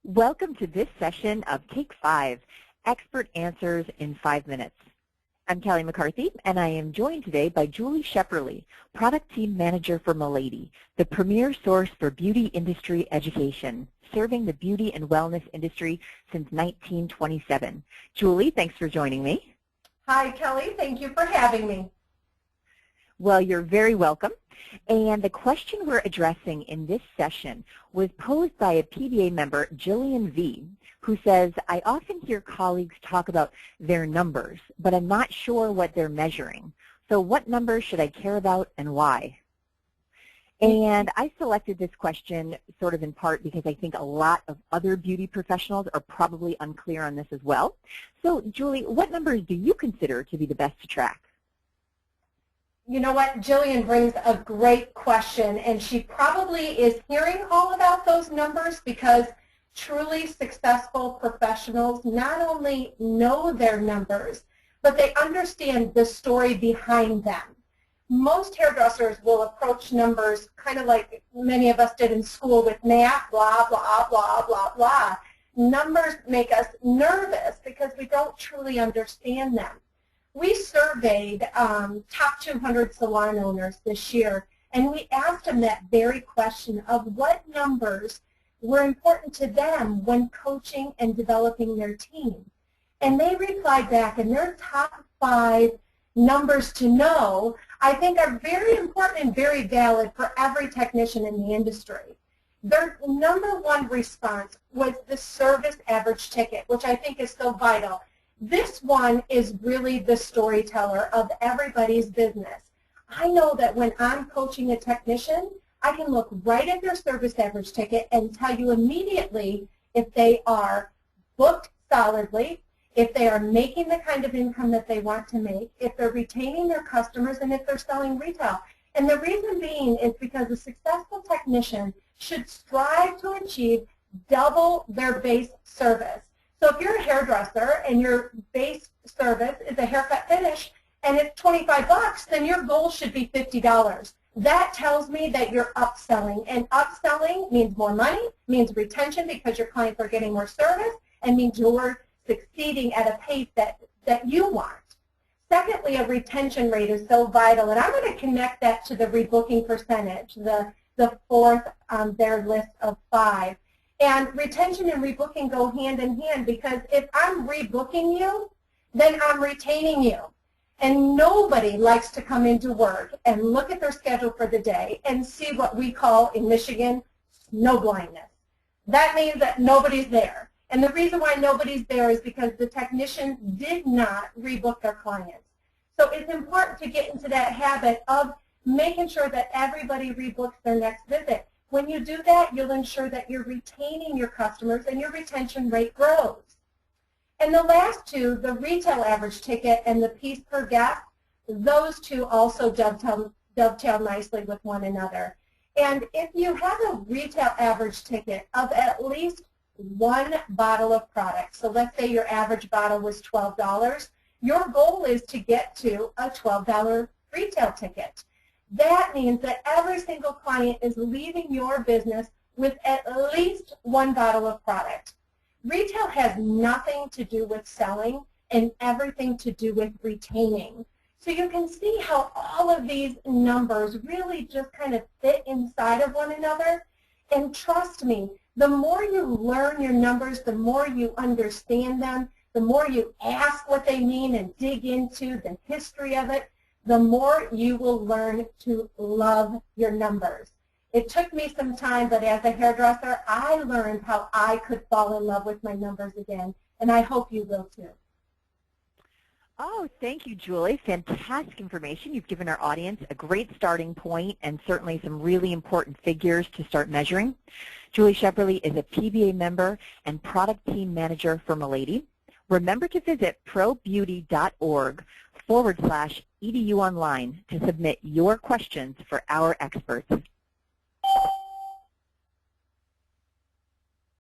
Welcome to this session of Take 5, Expert Answers in 5 Minutes. I'm Kelly McCarthy, and I am joined today by Julie Shepperly, Product Team Manager for Milady, the premier source for beauty industry education, serving the beauty and wellness industry since 1927. Julie, thanks for joining me. Hi, Kelly. Thank you for having me. Well, you're very welcome. And the question we're addressing in this session was posed by a PBA member, Gillian V, who says, I often hear colleagues talk about their numbers, but I'm not sure what they're measuring. So what numbers should I care about and why? And I selected this question sort of in part because I think a lot of other beauty professionals are probably unclear on this as well. So Julie, what numbers do you consider to be the best to track? You know what, Gillian brings a great question, and she probably is hearing all about those numbers because truly successful professionals not only know their numbers, but they understand the story behind them. Most hairdressers will approach numbers kind of like many of us did in school with math, blah, blah, blah, blah, blah. Numbers make us nervous because we don't truly understand them. We surveyed top 200 salon owners this year, and we asked them that very question of what numbers were important to them when coaching and developing their team. And they replied back, and their top 5 numbers to know, I think, are very important and very valid for every technician in the industry. Their number 1 response was the service average ticket, which I think is so vital. This one is really the storyteller of everybody's business. I know that when I'm coaching a technician, I can look right at their service average ticket and tell you immediately if they are booked solidly, if they are making the kind of income that they want to make, if they're retaining their customers, and if they're selling retail. And the reason being is because a successful technician should strive to achieve double their base service. So if you're a hairdresser and your base service is a haircut finish and it's 25 bucks, then your goal should be $50. That tells me that you're upselling, and upselling means more money, means retention because your clients are getting more service, and means you're succeeding at a pace that you want. Secondly, a retention rate is so vital, and I'm going to connect that to the rebooking percentage, the 4th on their list of 5. And retention and rebooking go hand in hand because if I'm rebooking you, then I'm retaining you. And nobody likes to come into work and look at their schedule for the day and see what we call in Michigan snow blindness. That means that nobody's there. And the reason why nobody's there is because the technician did not rebook their clients. So it's important to get into that habit of making sure that everybody rebooks their next visit. When you do that, you'll ensure that you're retaining your customers and your retention rate grows. And the last 2, the retail average ticket and the piece per guest, those 2 also dovetail nicely with one another. And if you have a retail average ticket of at least 1 bottle of product, so let's say your average bottle was $12, your goal is to get to a $12 retail ticket. That means that every single client is leaving your business with at least 1 bottle of product. Retail has nothing to do with selling and everything to do with retaining. So you can see how all of these numbers really just kind of fit inside of one another. And trust me, the more you learn your numbers, the more you understand them, the more you ask what they mean and dig into the history of it, the more you will learn to love your numbers. It took me some time, but as a hairdresser, I learned how I could fall in love with my numbers again, and I hope you will too. Oh, thank you, Julie. Fantastic information. You've given our audience a great starting point and certainly some really important figures to start measuring. Julie Shepperly is a PBA member and Product Team Manager for Milady. Remember to visit probeauty.org/EDU online to submit your questions for our experts.